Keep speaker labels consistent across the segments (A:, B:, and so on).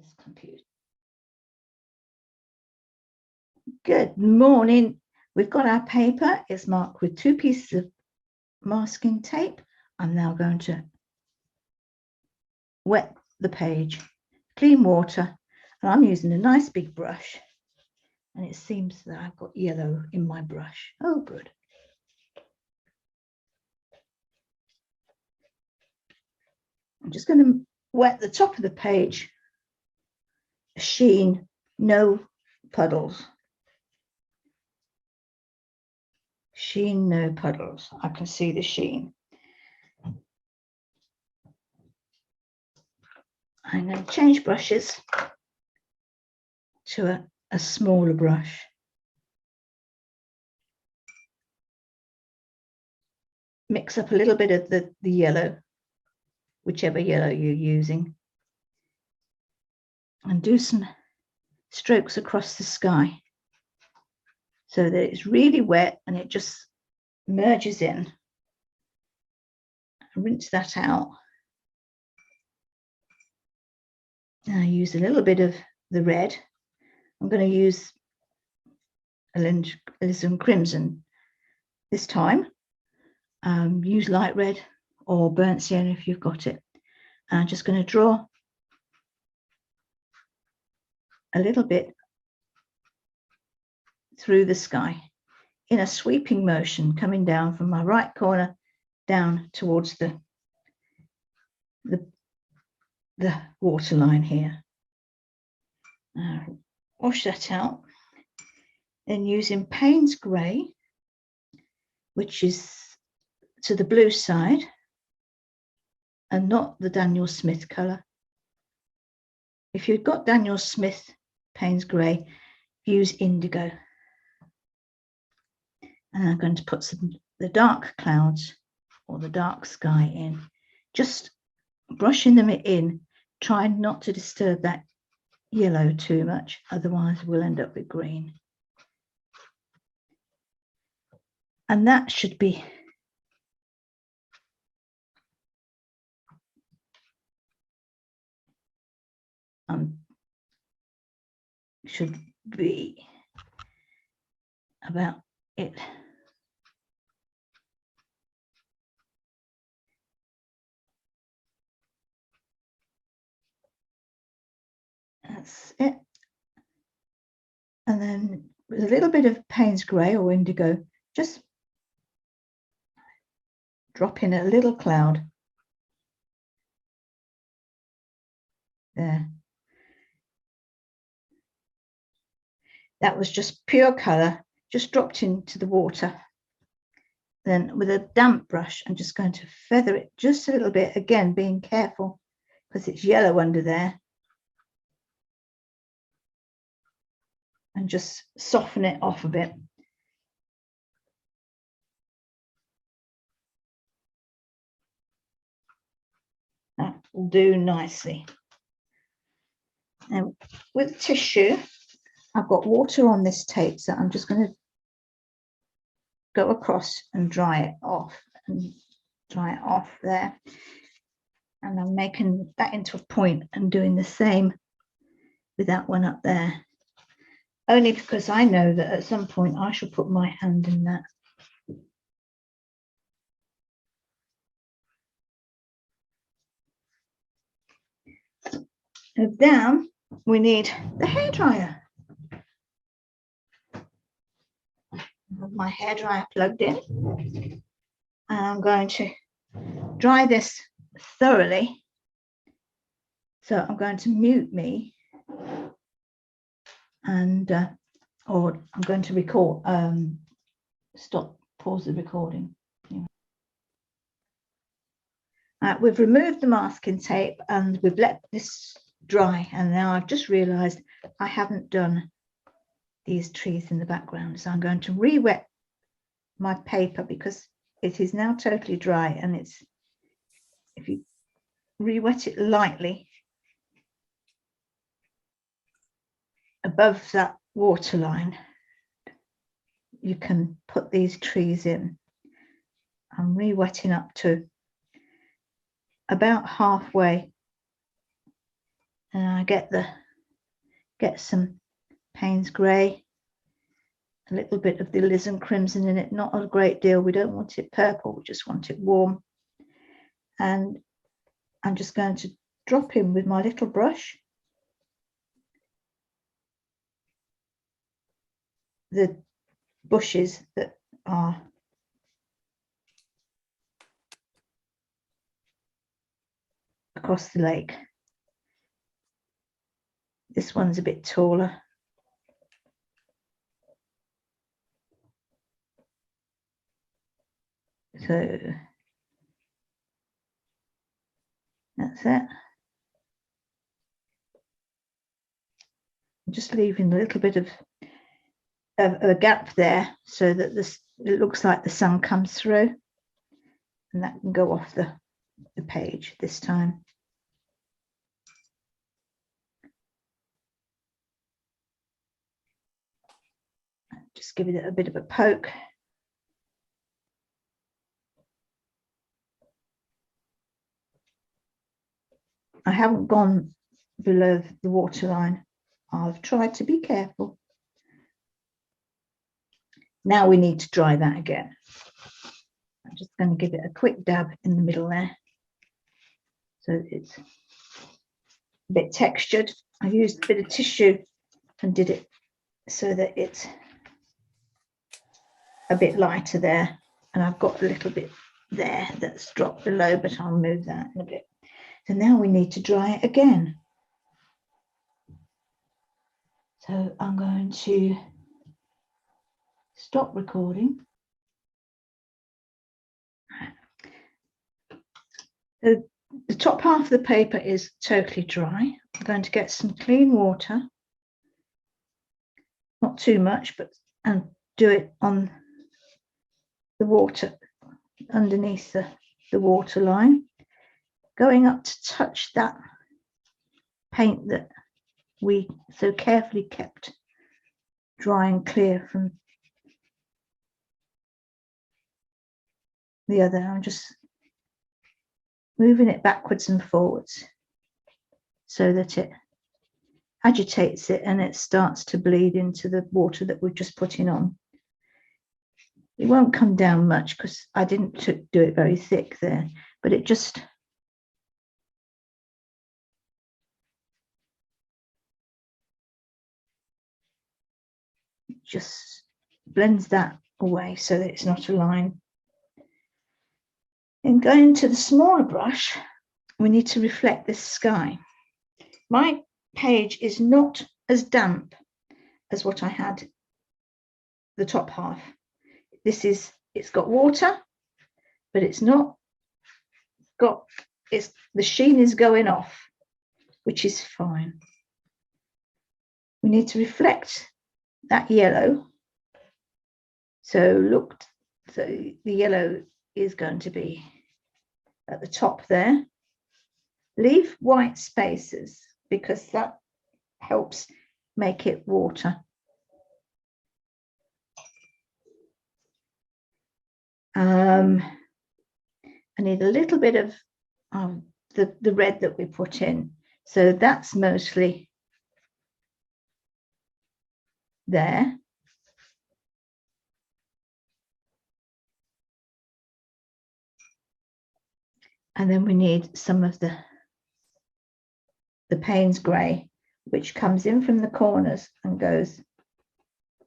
A: this computer. Good morning. We've got our paper. It's marked with 2 pieces of masking tape. I'm now going to wet the page, clean water, and I'm using a nice big brush. And it seems that I've got yellow in my brush. Oh, good. I'm just going to wet the top of the page. Sheen, no puddles. Sheen, no puddles. I can see the sheen. I'm going to change brushes to a smaller brush. Mix up a little bit of the yellow, whichever yellow you're using, and do some strokes across the sky so that it's really wet and it just merges in. Rinse that out. Now use a little bit of the red. I'm going to use alizarin crimson this time. Use light red or burnt sienna if you've got it. And I'm just going to draw a little bit through the sky in a sweeping motion, coming down from my right corner down towards the waterline here. Wash that out. Then using Payne's Grey, which is to the blue side and not the Daniel Smith colour. If you've got Daniel Smith Payne's Grey, use indigo. And I'm going to put the dark clouds or the dark sky in, just brushing them in, trying not to disturb that yellow too much, otherwise we'll end up with green. And that should be about it. That's it. And then with a little bit of Payne's Grey or indigo, just drop in a little cloud there. That was just pure colour, just dropped into the water. Then with a damp brush, I'm just going to feather it just a little bit, again being careful because it's yellow under there. And just soften it off a bit. That will do nicely. Now with tissue, I've got water on this tape, so I'm just going to go across and dry it off there. And I'm making that into a point and doing the same with that one up there. Only because I know that at some point I shall put my hand in that. So down, we need the hairdryer. Have my hairdryer plugged in. And I'm going to dry this thoroughly. So I'm going to mute me. And or I'm going to record, pause the recording. We've removed the masking tape and we've let this dry, and now I've just realized I haven't done these trees in the background, so I'm going to re-wet my paper because it is now totally dry, and it's, if you re-wet it lightly above that waterline, you can put these trees in. I'm re-wetting up to about halfway And I get some Payne's grey, a little bit of the alizarin crimson in it, not a great deal. We don't want it purple, we just want it warm. And I'm just going to drop in with my little brush the bushes that are across the lake. This one's a bit taller. So that's it. I'm just leaving a little bit of a gap there so that it looks like the sun comes through, and that can go off the page this time. Just give it a bit of a poke. I haven't gone below the waterline. I've tried to be careful. Now we need to dry that again. I'm just going to give it a quick dab in the middle there, so it's a bit textured. I used a bit of tissue and did it so that it's a bit lighter there, and I've got a little bit there that's dropped below, but I'll move that in a bit. So now we need to dry it again. So I'm going to stop recording. The top half of the paper is totally dry. I'm going to get some clean water, not too much, and do it on the water underneath the water line, going up to touch that paint that we so carefully kept dry and clear from the other. I'm just moving it backwards and forwards so that it agitates it and it starts to bleed into the water that we're just putting on. It won't come down much because I didn't do it very thick there, but it just blends that away so that it's not a line. In going to the smaller brush, we need to reflect this sky. My page is not as damp as what I had the top half. It's got water, but it's not got, the sheen is going off, which is fine. We need to reflect that yellow. So the yellow is going to be at the top there. Leave white spaces because that helps make it water. I need a little bit of the red that we put in. So that's mostly there. And then we need some of the Payne's grey, which comes in from the corners and goes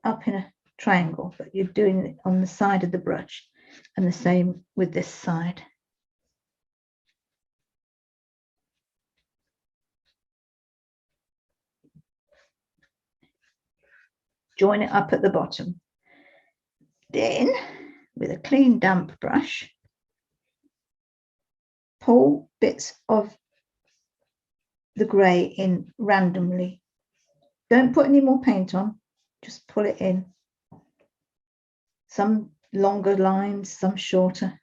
A: up in a triangle, but you're doing it on the side of the brush, and the same with this side. Join it up at the bottom. Then, with a clean damp brush, pull bits of the grey in randomly. Don't put any more paint on, just pull it in. Some longer lines, some shorter.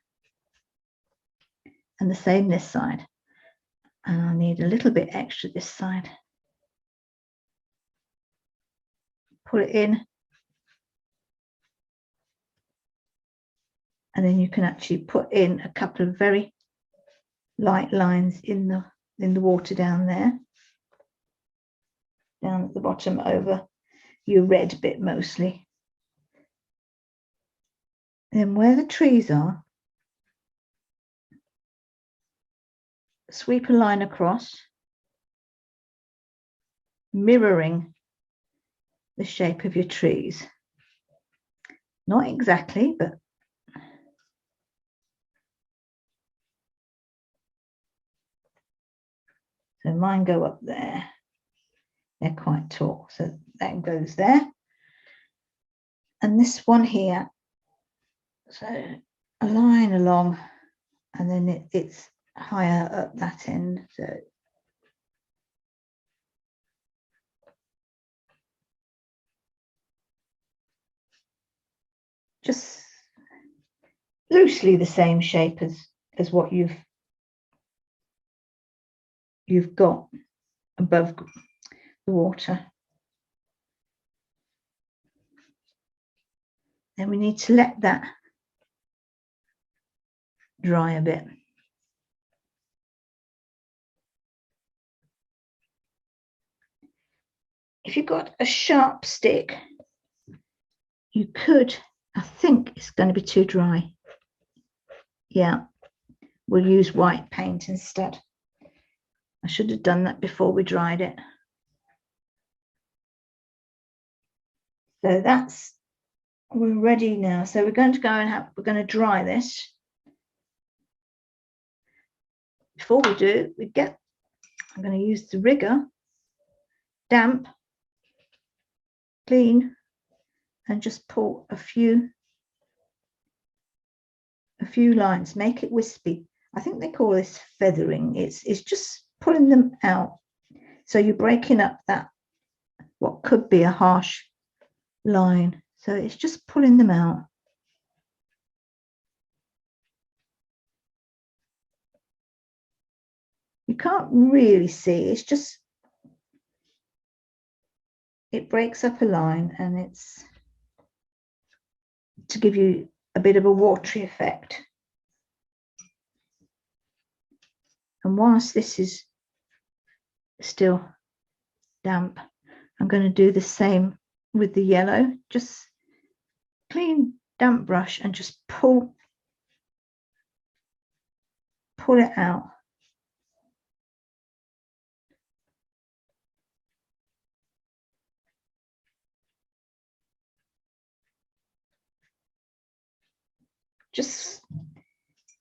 A: And the same this side. And I need a little bit extra this side. Pull it in. And then you can actually put in a couple of very light lines in the water down there. down at the bottom over your red bit mostly. Then where the trees are, sweep a line across, mirroring the shape of your trees. Not exactly, but so mine go up there. They're quite tall, so that goes there. And this one here, so a line along, and then it's higher up that end. So just loosely the same shape as what you've got above the water. Then we need to let that dry a bit. If you've got a sharp stick, you could, I think it's going to be too dry. Yeah, we'll use white paint instead. I should have done that before we dried it. So we're ready now. So we're going to go and we're going to dry this. Before we do, I'm going to use the rigger, damp, clean, and just pull a few lines, make it wispy. I think they call this feathering. It's just pulling them out. So you're breaking up that what could be a harsh line. So it's just pulling them out. You can't really see, it's just, it breaks up a line, and it's to give you a bit of a watery effect. And whilst this is still damp, I'm going to do the same with the yellow. Just clean damp brush and just pull it out. Just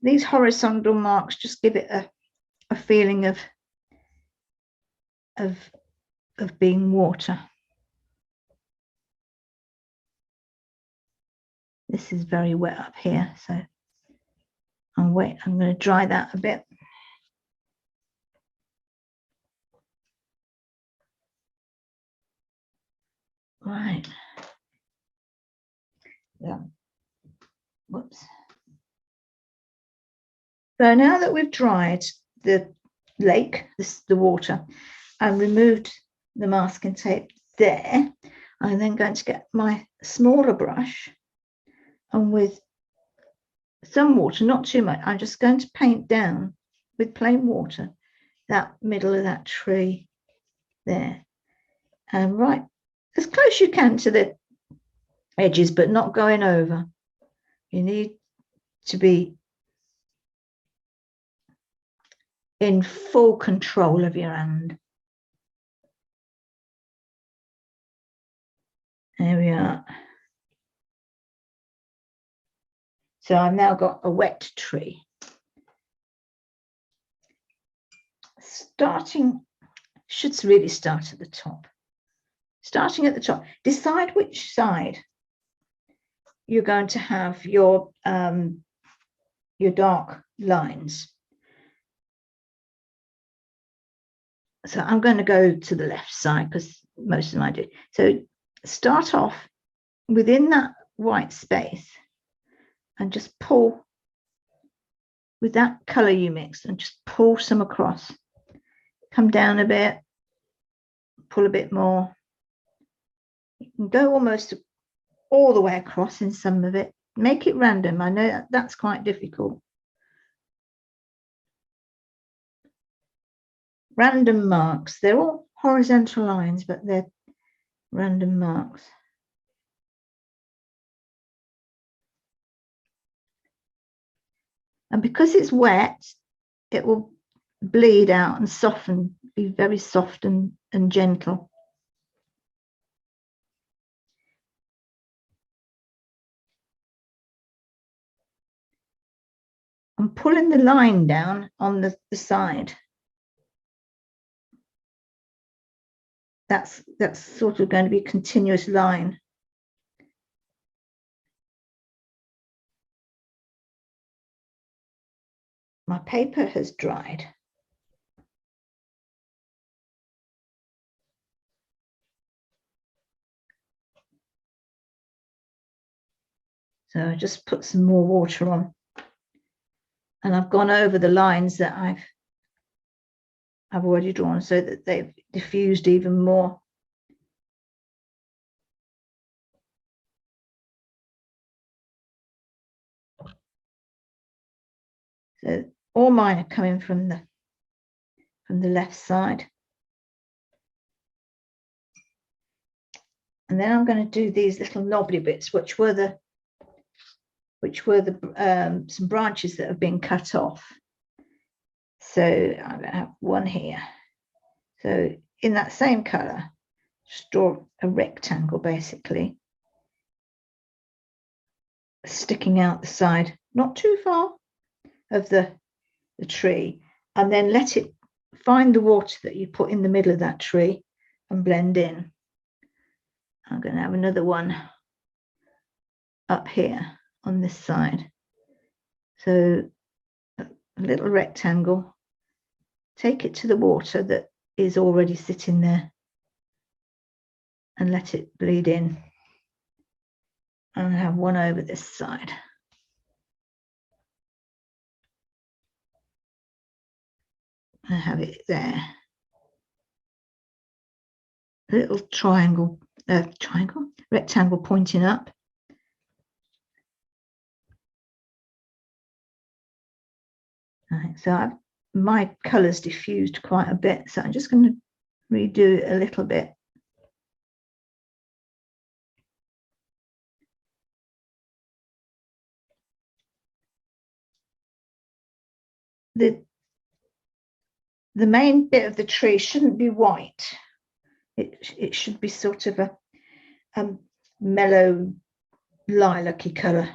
A: these horizontal marks just give it a feeling of being water. This is very wet up here, so I'm going to dry that a bit. Right. Yeah. Whoops. So now that we've dried the lake, the water, and removed the masking tape there, I'm then going to get my smaller brush, and with some water, not too much, I'm just going to paint down with plain water that middle of that tree there, and right as close as you can to the edges, but not going over. You need to be in full control of your hand. There we are. So I've now got a wet tree. Should really start at the top. Starting at the top, decide which side you're going to have your dark lines. So I'm going to go to the left side because most of them I do. So start off within that white space and just pull with that color you mixed, and just pull some across. Come down a bit, pull a bit more. You can go almost all the way across in some of it. Make it random. I know that's quite difficult. random marks. They're all horizontal lines, but they're random marks. And because it's wet, it will bleed out and soften, be very soft and gentle. I'm pulling the line down on the side. That's sort of going to be a continuous line. My paper has dried. So I just put some more water on. And I've gone over the lines that I've already drawn so that they've diffused even more. So all mine are coming from the left side. And then I'm going to do these little knobbly bits, which were some branches that have been cut off. So I'm going to have one here. So in that same color, just draw a rectangle basically, sticking out the side, not too far of the tree, and then let it find the water that you put in the middle of that tree and blend in. I'm going to have another one up here on this side. So a little rectangle, take it to the water that is already sitting there and let it bleed in. And have one over this side. I have it there. A little rectangle pointing up. Right, so my colours diffused quite a bit, so I'm just going to redo it a little bit. The main bit of the tree shouldn't be white. It should be sort of a mellow lilac-y colour,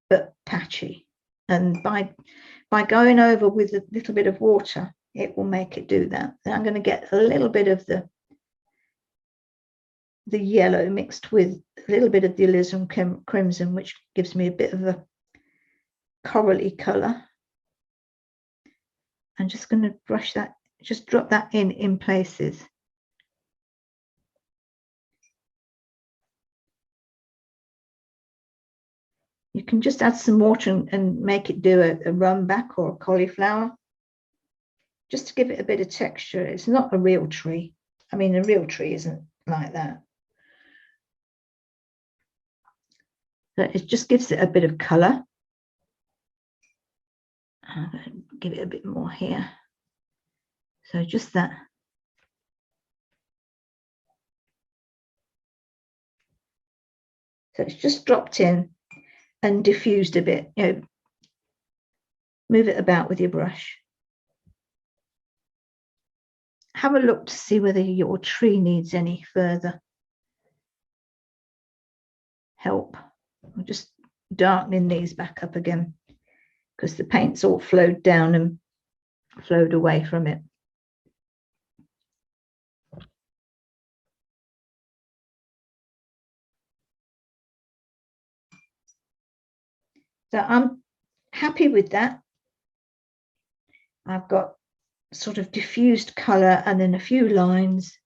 A: but patchy. And by going over with a little bit of water, it will make it do that. Then I'm going to get a little bit of the yellow mixed with a little bit of the alizarin crimson, which gives me a bit of a corally colour. I'm just going to brush that, just drop that in places. You can just add some water and make it do a run back or a cauliflower, just to give it a bit of texture. It's not a real tree. I mean, a real tree isn't like that. So it just gives it a bit of colour. I'm going to give it a bit more here. So just that. So it's just dropped in and diffused a bit. You know, move it about with your brush. Have a look to see whether your tree needs any further help. I'm just darkening these back up again because the paint's all flowed down and flowed away from it. So I'm happy with that. I've got sort of diffused colour and then a few lines.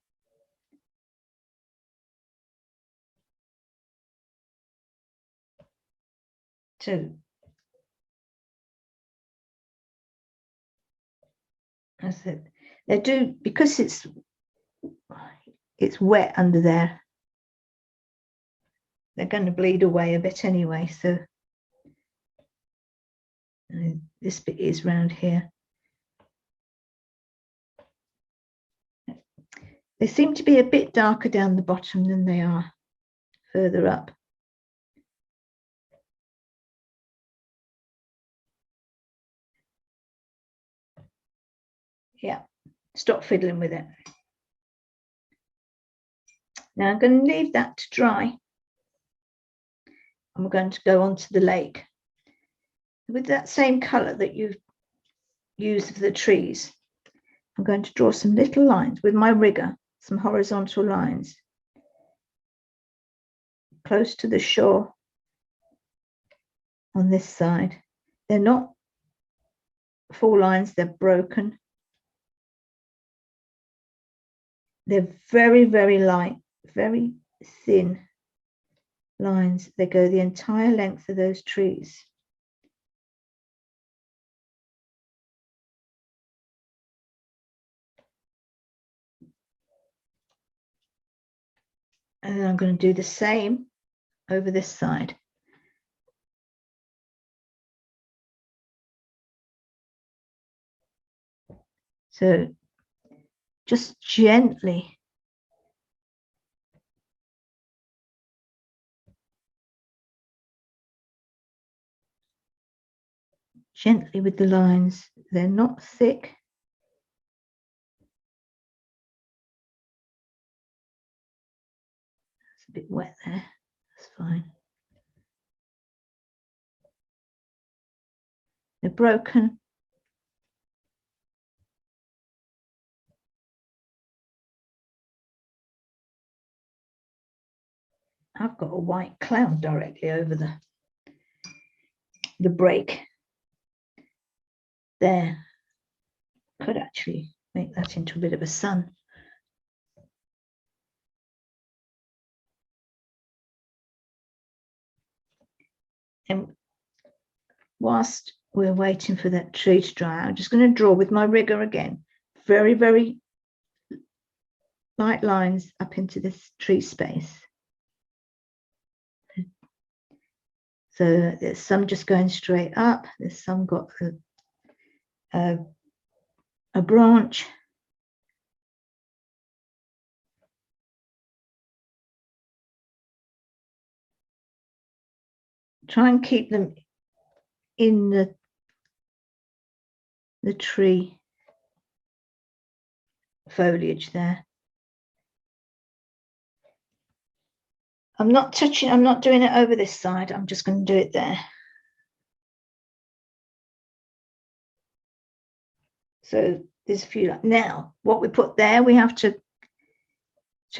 A: So as they do, because it's wet under there, they're going to bleed away a bit anyway. So this bit is round here. They seem to be a bit darker down the bottom than they are further up. Yeah, stop fiddling with it. Now I'm going to leave that to dry. And we're going to go on to the lake. With that same colour that you've used for the trees, I'm going to draw some little lines with my rigger, some horizontal lines close to the shore on this side. They're not full lines, they're broken. They're very, very light, very thin lines. They go the entire length of those trees. And then I'm going to do the same over this side. So just gently with the lines. They're not thick. It's a bit wet there. That's fine. They're broken. I've got a white cloud directly over the break there. Could actually make that into a bit of a sun. And whilst we're waiting for that tree to dry, I'm just going to draw with my rigger again, very, very light lines up into this tree space. So there's some just going straight up. There's some got a branch. Try and keep them in the tree foliage there. I'm not doing it over this side. I'm just going to do it there. So there's a few. Now, what we put there, we have to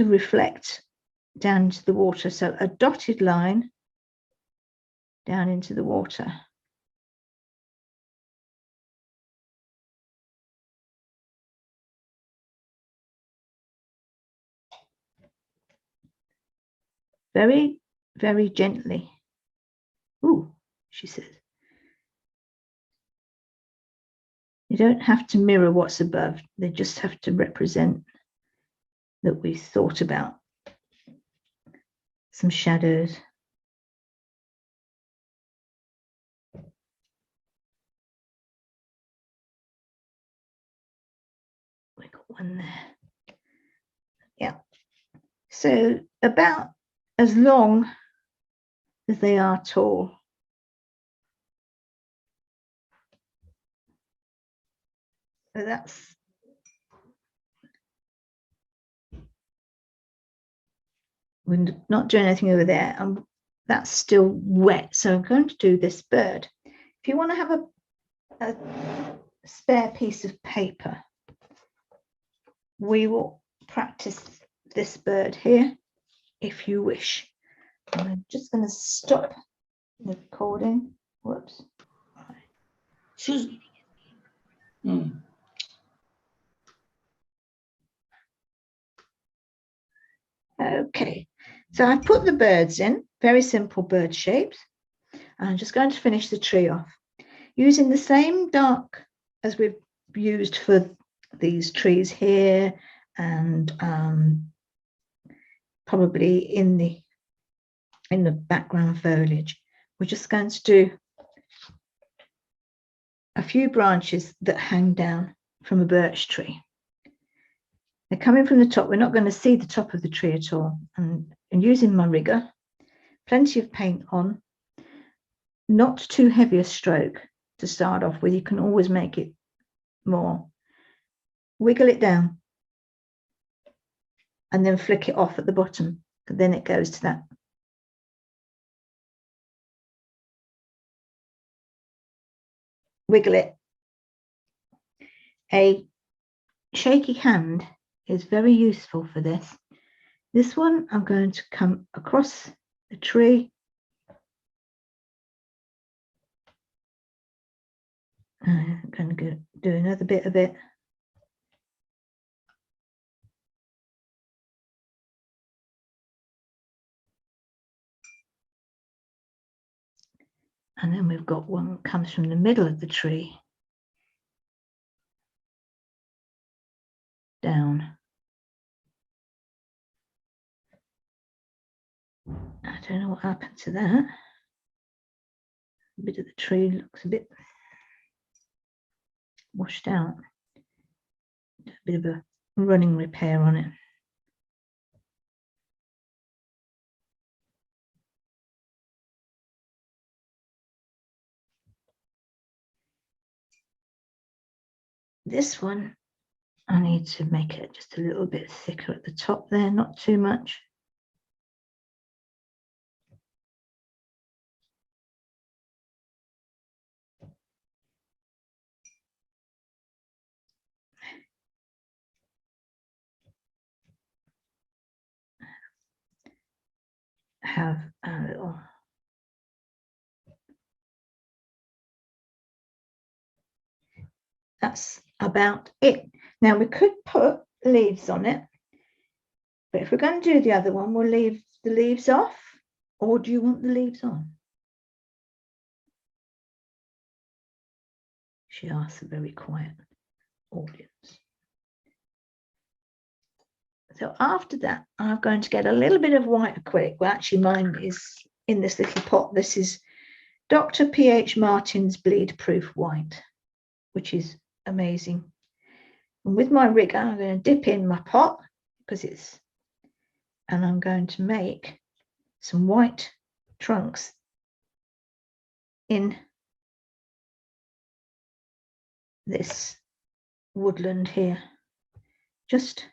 A: reflect down into the water. So a dotted line down into the water. Very, very gently. Ooh, she says. You don't have to mirror what's above. They just have to represent that we thought about some shadows. We got one there. Yeah. So about as long as they are tall. So that's we're not doing anything over there, and that's still wet. So I'm going to do this bird. If you want to have a spare piece of paper, we will practice this bird here if you wish. I'm just going to stop the recording. Whoops.
B: Excuse me.
A: Okay, so I've put the birds in, very simple bird shapes. I'm just going to finish the tree off using the same dark as we've used for these trees here, and probably in the background foliage. We're just going to do a few branches that hang down from a birch tree. They're coming from the top. We're not going to see the top of the tree at all. And using my rigger, plenty of paint on, not too heavy a stroke to start off with. You can always make it more. Wiggle it down and then flick it off at the bottom. And then it goes to that. Wiggle it. A shaky hand is very useful for this. This one, I'm going to come across the tree. I'm going to do another bit of it. And then we've got one that comes from the middle of the tree down. I don't know what happened to that. A bit of the tree looks a bit washed out. A bit of a running repair on it. This one, I need to make it just a little bit thicker at the top there, not too much. Have a little. That's about it. Now we could put leaves on it, but if we're going to do the other one, we'll leave the leaves off, or do you want the leaves on? She asks a very quiet audience. So after that, I'm going to get a little bit of white acrylic. Well, actually mine is in this little pot. This is Dr. P.H. Martin's Bleed Proof White, which is amazing. And with my rigger, I'm going to dip in my pot and I'm going to make some white trunks in this woodland here. Just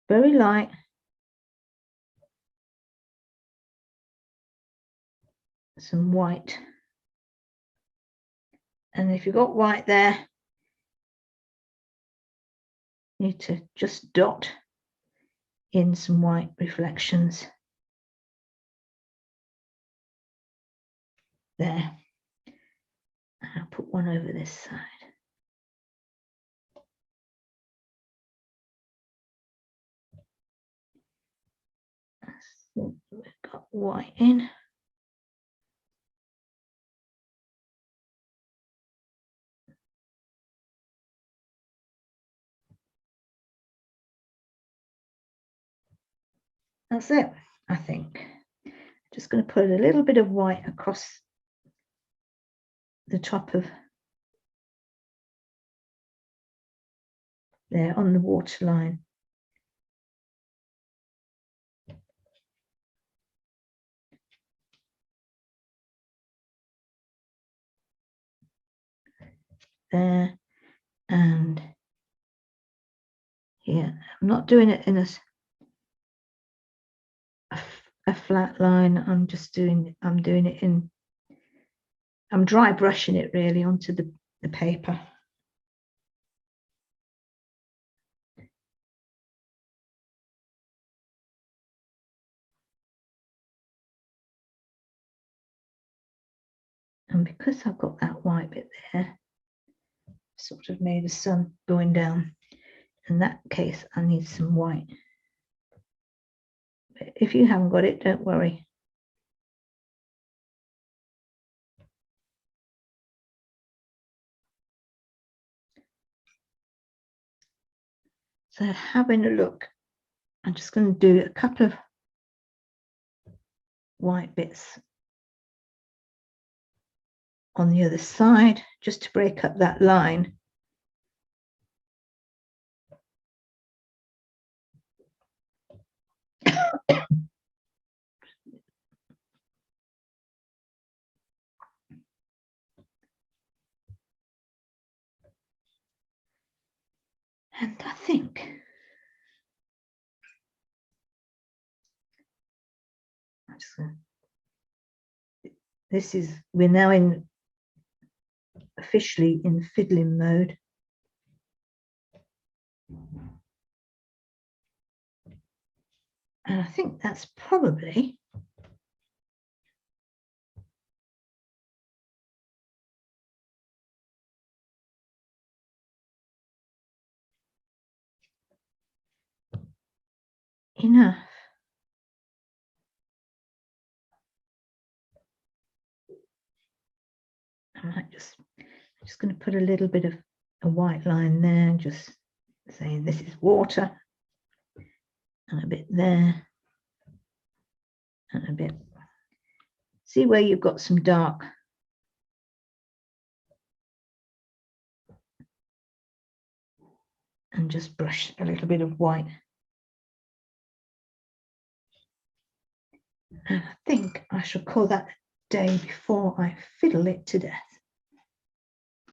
A: very light. Some white. And if you've got white there, you need to just dot in some white reflections. There. I'll put one over this side. So we've got white in. That's it, I think. Just going to put a little bit of white across the top of there on the water line. There and here. I'm not doing it in a flat line. I'm doing it in, I'm dry brushing it really onto the paper. And because I've got that white bit there, sort of made the sun going down. In that case, I need some white. But if you haven't got it, don't worry. So having a look, I'm just going to do a couple of white bits on the other side, just to break up that line. And I think we're now officially in fiddling mode. And I think that's probably enough. I'm just going to put a little bit of a white line there, just saying this is water, and a bit there, and a bit. See where you've got some dark. And just brush a little bit of white. And I think I shall call that a day before I fiddle it to death.